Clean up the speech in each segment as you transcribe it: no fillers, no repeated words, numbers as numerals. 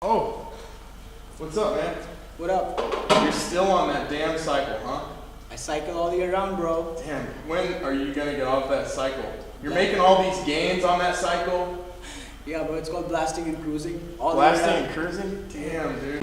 Oh, what's up, man? What up? You're still on that damn cycle, huh? I cycle all year round, bro. Damn, when are you gonna get off that cycle? You're making all these gains on that cycle? Yeah, bro, it's called blasting and cruising. Blasting and cruising? Damn, dude.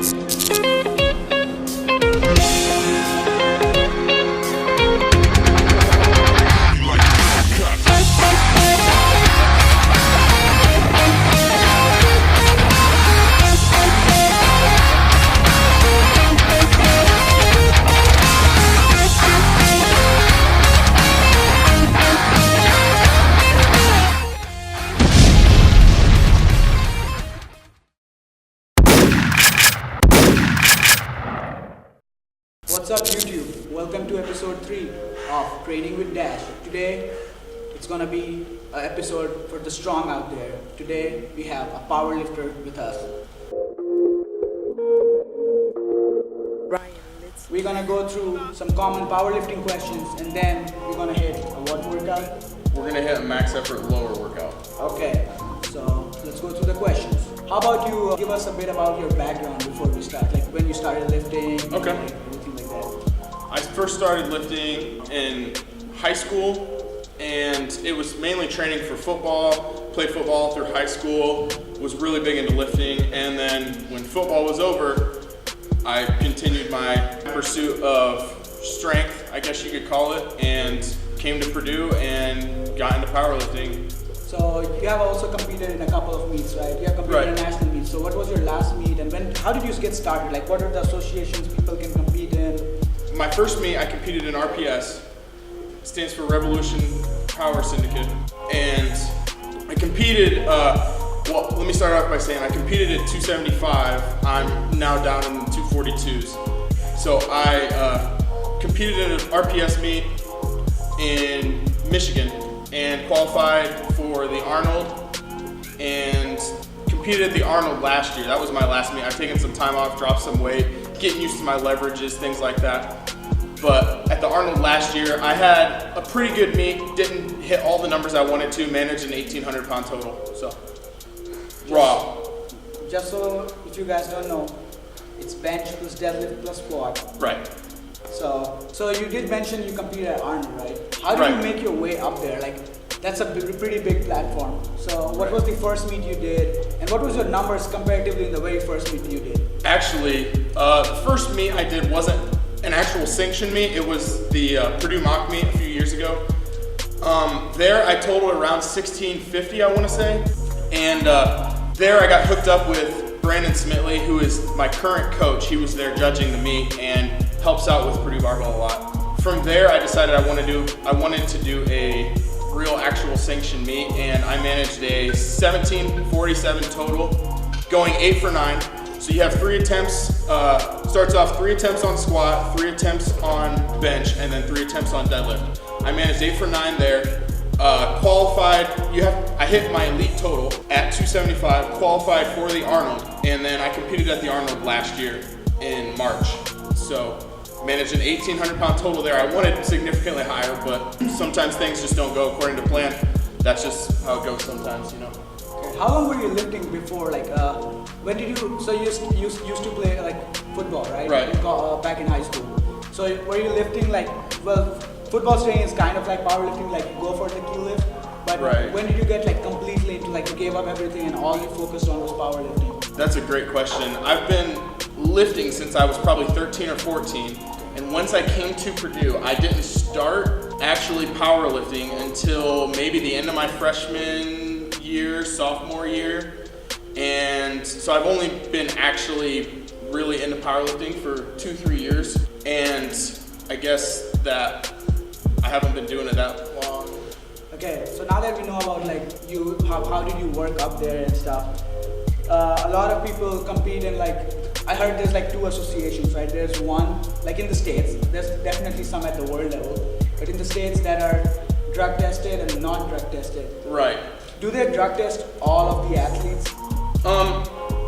What's up, YouTube? Welcome to episode 3 of Training with Dash. Today, it's gonna be an episode for the strong out there. Today, we have a power lifter with us. We're gonna go through some common powerlifting questions, and then we're gonna hit a what workout? We're gonna hit a max effort lower workout. Okay, so let's go through the questions. How about you give us a bit about your background before we start, like when you started lifting, Okay. everything like that. I first started lifting in high school, and it was mainly training for football. Played football through high school, was really big into lifting, and then when football was over, I continued my pursuit of strength, I guess you could call it, and came to Purdue and got into powerlifting. So you have also competed in a couple of meets, right? You have competed in national meets. So what was your last meet, and how did you get started? Like, what are the associations people can compete in? My first meet, I competed in RPS, stands for Revolution Power Syndicate, and I competed, well, let me start off by saying I competed at 275. I'm now down in the 242s. So I competed in an RPS meet in Michigan and qualified for the Arnold and competed at the Arnold last year. That was my last meet. I've taken some time off, dropped some weight, getting used to my leverages, things like that. But at the Arnold last year, I had a pretty good meet, didn't hit all the numbers I wanted to, managed an 1,800 pound total, so raw. Just so if you guys don't know, it's bench plus deadlift plus squat. Right. So you did mention you competed at Arnold, right? How did you make your way up there? Like, that's a pretty big platform. So what was the first meet you did, and what was your numbers comparatively in the very first meet you did? Actually, the first meet I did wasn't an actual sanctioned meet. It was the Purdue mock meet a few years ago. There I totaled around 1650, I want to say. And there I got hooked up with Brandon Smitley, who is my current coach. He was there judging the meet and helps out with Purdue Barbell a lot. From there, I decided I wanted to do a real actual sanctioned meet, and I managed a 1747 total, going 8 for 9. So you have 3 attempts, starts off 3 attempts on squat, 3 attempts on bench, and then 3 attempts on deadlift. I managed 8 for 9 there. Qualified, I hit my elite total at 275, qualified for the Arnold, and then I competed at the Arnold last year in March. So managed an 1,800 pound total there. I wanted significantly higher, but sometimes things just don't go according to plan. That's just how it goes sometimes, you know. Okay. How long were you lifting before, like, when did you, so you used to play like football, right? Right. Back in high school. So were you lifting like, well, football training is kind of like powerlifting, like you go for the key lift, but when did you get like completely into, like, you gave up everything and all you focused on was powerlifting? That's a great question. I've been lifting since I was probably 13 or 14, and once I came to Purdue, I didn't start actually powerlifting until maybe the end of my freshman year, sophomore year, and so I've only been actually really into powerlifting for 2-3 years, and I guess that I haven't been doing it that long. Okay, so now that we know about like you, how did you work up there and stuff, a lot of people compete in, like, I heard there's like 2 associations, right? There's one, like in the States, there's definitely some at the world level, but in the States that are drug tested and not drug tested. Right. Do they drug test all of the athletes?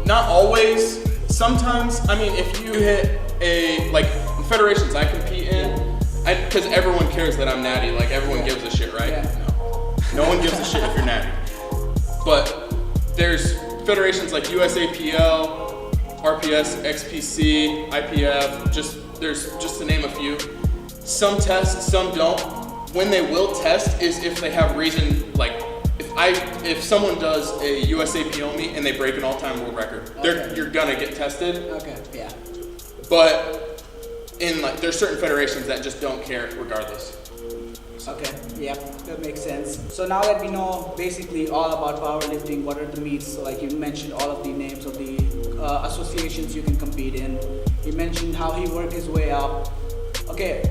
Not always. Sometimes, I mean, if you hit like federations I compete in, because everyone cares that I'm natty, like everyone gives a shit, right? Yeah. No one gives a shit if you're natty. But there's federations like USAPL, RPS, XPC, IPF, there's just to name a few. Some test, some don't. When they will test is if they have reason, like if someone does a USAPO meet and they break an all-time world record, you're gonna get tested. Okay, yeah. But there's certain federations that just don't care regardless. Okay, yeah, that makes sense. So now that we know basically all about powerlifting, what are the meets, so like you mentioned all of the names of the associations you can compete in. You mentioned how he worked his way up. Okay,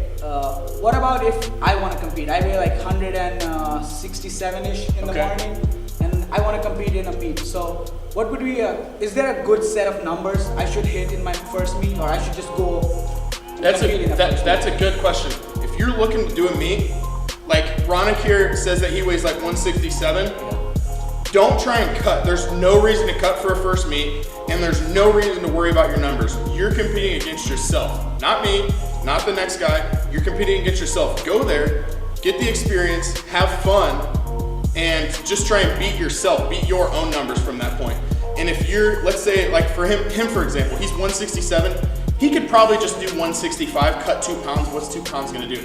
what about if I want to compete? I weigh like 167-ish in the morning, and I want to compete in a meet. So what would be is there a good set of numbers I should hit in my first meet, or I should just go? That's a good question. If you're looking to do a meet, like Ronick here says that he weighs like 167, don't try and cut. There's no reason to cut for a first meet, and there's no reason to worry about your numbers. You're competing against yourself, not me, not the next guy. You're competing against yourself. Go there, get the experience, have fun, and just try and beat yourself, beat your own numbers from that point. And if you're, let's say like for him for example, he's 167, he could probably just do 165, cut 2 pounds. What's 2 pounds gonna do?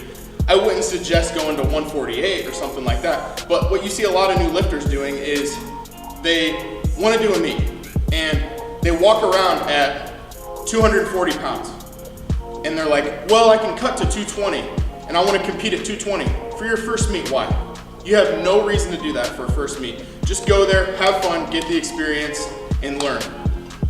I wouldn't suggest going to 148 or something like that. But what you see a lot of new lifters doing is they want to do a meet and they walk around at 240 pounds. And they're like, well, I can cut to 220 and I want to compete at 220. For your first meet, why? You have no reason to do that for a first meet. Just go there, have fun, get the experience, and learn.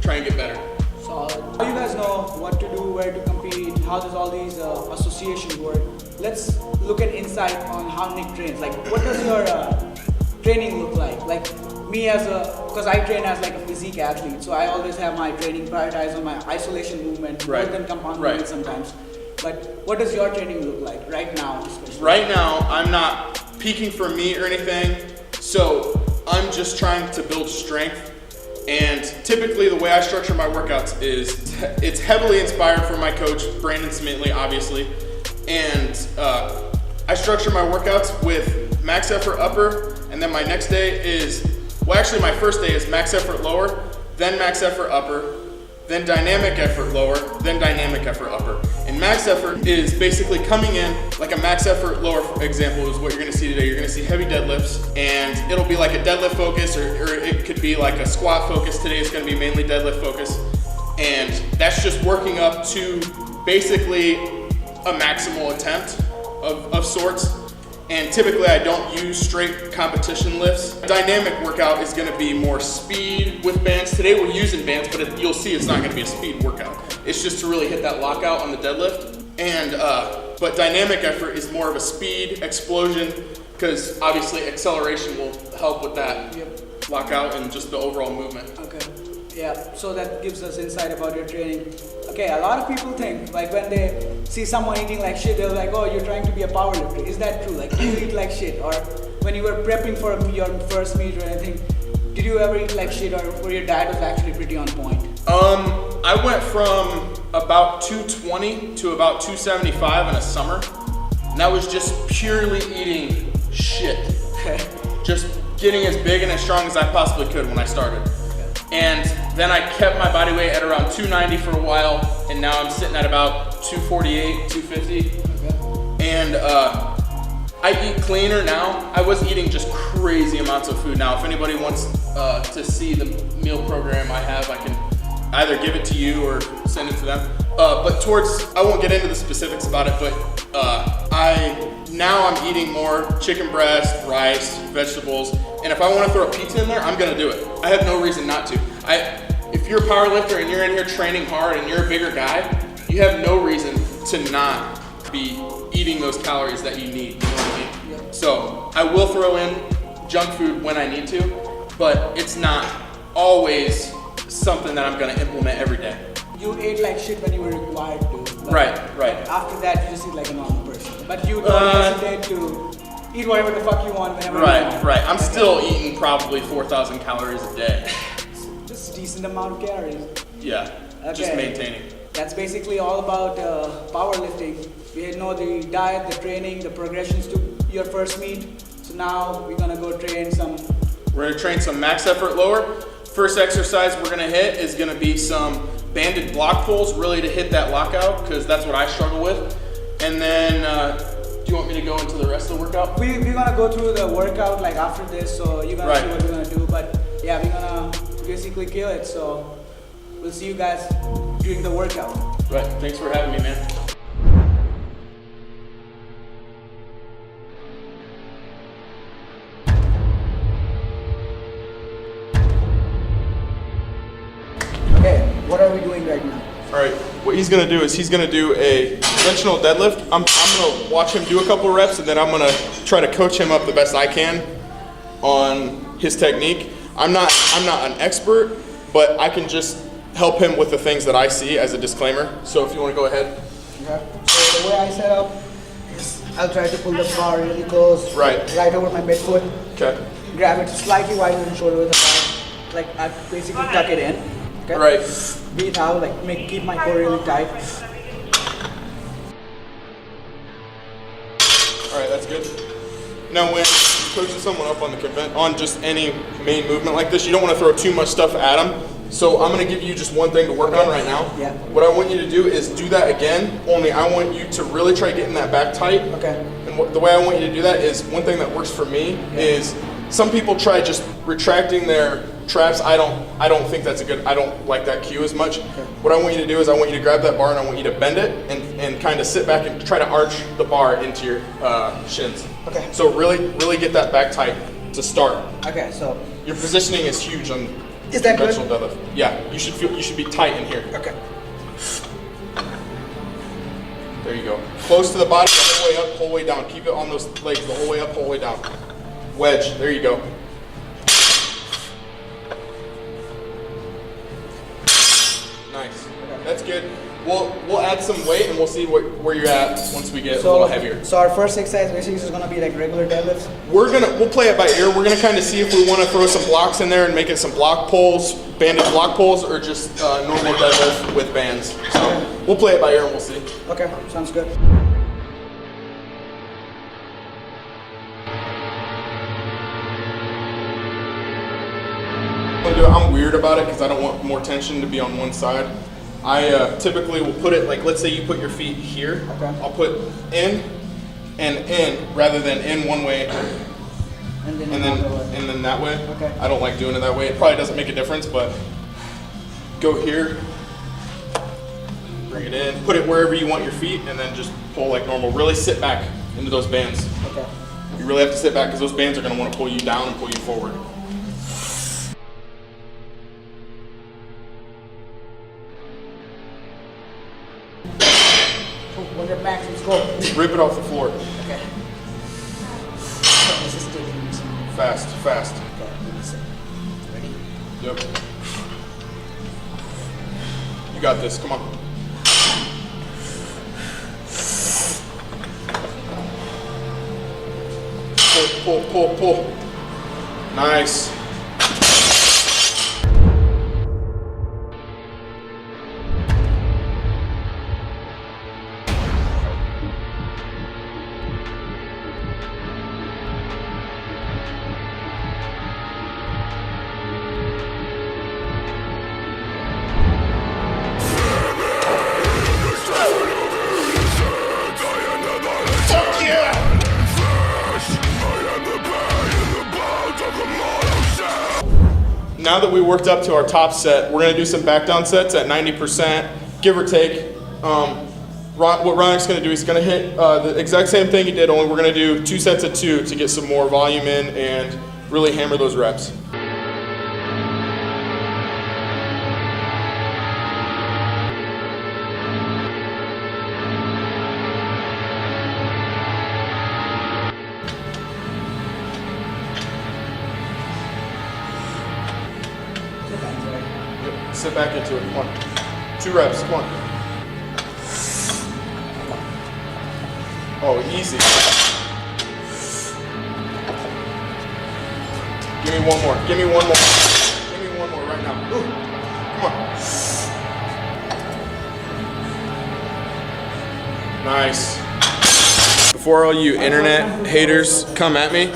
Try and get better. So you guys know what to do, where to compete, how does all these associations work. Let's look at insight on how Nick trains. Like, what does your training look like? Like me because I train as like a physique athlete, so I always have my training prioritized on my isolation movement more than compound movement sometimes. But what does your training look like right now, especially? Right now, I'm not peaking for meet or anything, so I'm just trying to build strength. And typically the way I structure my workouts is it's heavily inspired from my coach, Brandon Smitley, obviously. And I structure my workouts with max effort upper, and then my next day is, well actually my first day is max effort lower, then max effort upper, then dynamic effort lower, then dynamic effort upper. And max effort is basically coming in like a max effort lower example is what you're gonna see today. You're gonna see heavy deadlifts, and it'll be like a deadlift focus, or it could be like a squat focus. Today is gonna be mainly deadlift focus. And that's just working up to basically a maximal attempt of sorts. And typically I don't use straight competition lifts. Dynamic workout is gonna be more speed with bands. Today we're using bands, but you'll see it's not gonna be a speed workout. It's just to really hit that lockout on the deadlift. And but dynamic effort is more of a speed explosion, because obviously acceleration will help with that lockout and just the overall movement. Okay. Yeah, so that gives us insight about your training. Okay, a lot of people think, like when they see someone eating like shit, they're like, oh, you're trying to be a powerlifter. Is that true? Like, you eat like shit? Or when you were prepping for your first meet or anything, did you ever eat like shit, or your diet was actually pretty on point? I went from about 220 to about 275 in a summer. And that was just purely eating shit. Just getting as big and as strong as I possibly could when I started. And then I kept my body weight at around 290 for a while, and now I'm sitting at about 248, 250. And I eat cleaner now. I was eating just crazy amounts of food. Now, if anybody wants to see the meal program I have, I can either give it to you or send it to them. But I won't get into the specifics about it, but now I'm eating more chicken breast, rice, vegetables, and if I want to throw a pizza in there, I'm gonna do it. I have no reason not to. If you're a power lifter and you're in here training hard and you're a bigger guy, you have no reason to not be eating those calories that you need, you know what I mean? Yeah. So I will throw in junk food when I need to, but it's not always something that I'm gonna implement every day. You ate like shit when you were required to. Right. After that, you just eat like a normal person. But you don't hesitate to eat whatever the fuck you want whenever you want. Right. I'm still eating probably 4,000 calories a day. Just a decent amount of calories. Yeah, just maintaining. That's basically all about powerlifting. We know the diet, the training, the progressions to your first meet. So now we're gonna go train some. We're gonna train some max effort lower. First exercise we're gonna hit is gonna be some banded block pulls, really to hit that lockout, because that's what I struggle with. And then, do you want me to go into the rest of the workout? We're gonna go through the workout like after this, so you're gonna see what we're gonna do. But yeah, we're gonna basically kill it. So we'll see you guys during the workout. Right, thanks for having me, man. Okay, what are we doing right now? All right, what he's gonna do is he's gonna do a conventional deadlift. I'm gonna watch him do a couple reps, and then I'm gonna try to coach him up the best I can on his technique. I'm not an expert, but I can just help him with the things that I see as a disclaimer. So if you wanna go ahead. Okay. So the way I set up is I'll try to pull the bar really close. Right over my midfoot. Okay. Grab it slightly wider than shoulder width apart. Like I basically tuck it in. Okay? Right. Breathe out, like keep my core really tight. All right, that's good. Now when you're coaching someone up on on just any main movement like this, you don't want to throw too much stuff at them. So I'm going to give you just one thing to work on right now. Yeah. What I want you to do is do that again, only I want you to really try getting that back tight. Okay. And the way I want you to do that is, one thing that works for me is, some people try just retracting their traps. I don't think that's I don't like that cue as much. Okay. What I want you to do is I want you to grab that bar and I want you to bend it and kind of sit back and try to arch the bar into your shins. Okay. So really get that back tight to start. Okay, so your positioning is huge on conventional deadlift. Yeah, you should be tight in here. Okay. There you go. Close to the body, the whole way up, whole way down. Keep it on those legs the whole way up, whole way down. Wedge, there you go. Nice. That's good. We'll add some weight and we'll see where you're at once we get a little heavier. So our first exercise basically is gonna be like regular deadlifts. We'll play it by ear. We're gonna kind of see if we want to throw some blocks in there and make it some block pulls, banded block pulls, or just normal deadlift with bands. So we'll play it by ear and we'll see. Okay, sounds good. I'm weird about it because I don't want more tension to be on one side. I typically will put it, like, let's say you put your feet here. Okay. I'll put in and in rather than in one way and then that way. Okay. I don't like doing it that way. It probably doesn't make a difference, but go here, bring it in, put it wherever you want your feet, and then just pull like normal. Really sit back into those bands. Okay. You really have to sit back because those bands are going to want to pull you down and pull you forward. When you're back, let's go. Rip it off the floor. Okay. This is taking Fast. Okay, ready? Yep. You got this, come on. Pull. Nice. Now that we worked up to our top set, we're going to do some back down sets at 90%, give or take. What Ronic's going to do is going to hit the exact same thing he did, only we're going to do 2 sets of 2 to get some more volume in and really hammer those reps. Sit back into it, come on. 2 reps, come on. Oh, easy. Give me one more, give me one more right now. Ooh. Come on. Nice. Before all you internet haters come at me,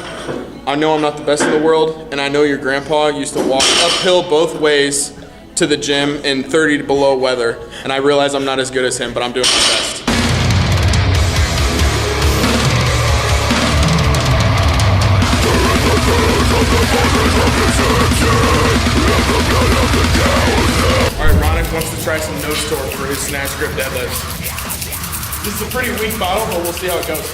I know I'm not the best in the world, and I know your grandpa used to walk uphill both ways to the gym in 30 below weather, and I realize I'm not as good as him, but I'm doing my best. All right, Ronick wants to try some nose torque for his snatch grip deadlifts. This is a pretty weak bottle, but we'll see how it goes.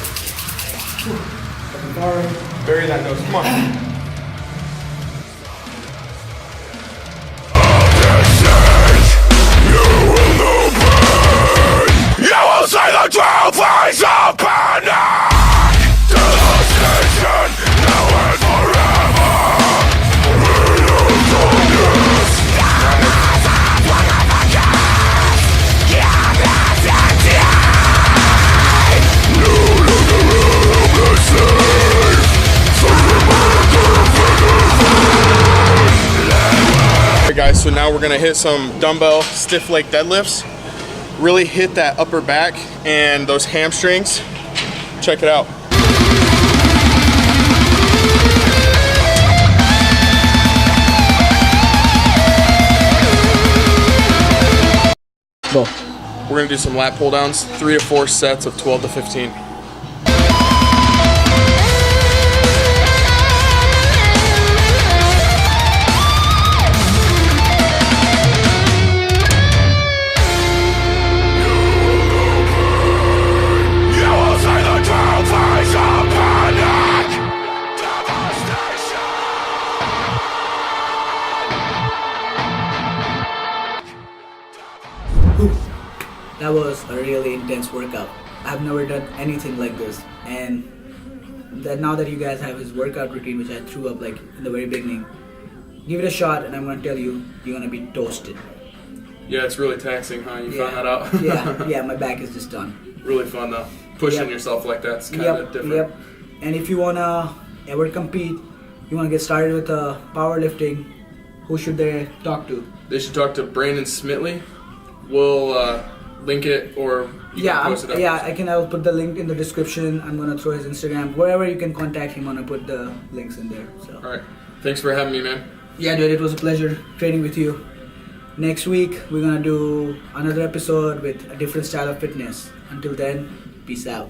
Bury that nose, come on. Guys, so now we're gonna hit some dumbbell stiff leg deadlifts. Really hit that upper back and those hamstrings. Check it out. Go. We're gonna do some lat pull downs, 3 to 4 sets of 12 to 15. That was a really intense workout. I've never done anything like this, and that now that you guys have his workout routine, which I threw up like in the very beginning, give it a shot, and I'm gonna tell you, you're gonna be toasted. Yeah, it's really taxing, huh? You found that out? yeah, my back is just done. Really fun though. Pushing yourself like that's kind of different. Yep. And if you wanna ever compete, you wanna get started with powerlifting, who should they talk to? They should talk to Brandon Smitley. We'll link it, or you can post it up. I'll put the link in the description. I'm gonna throw his Instagram, wherever you can contact him. I'm gonna put the links in there. So. All right. Thanks for having me, man. Yeah, dude, it was a pleasure training with you. Next week we're gonna do another episode with a different style of fitness. Until then, peace out.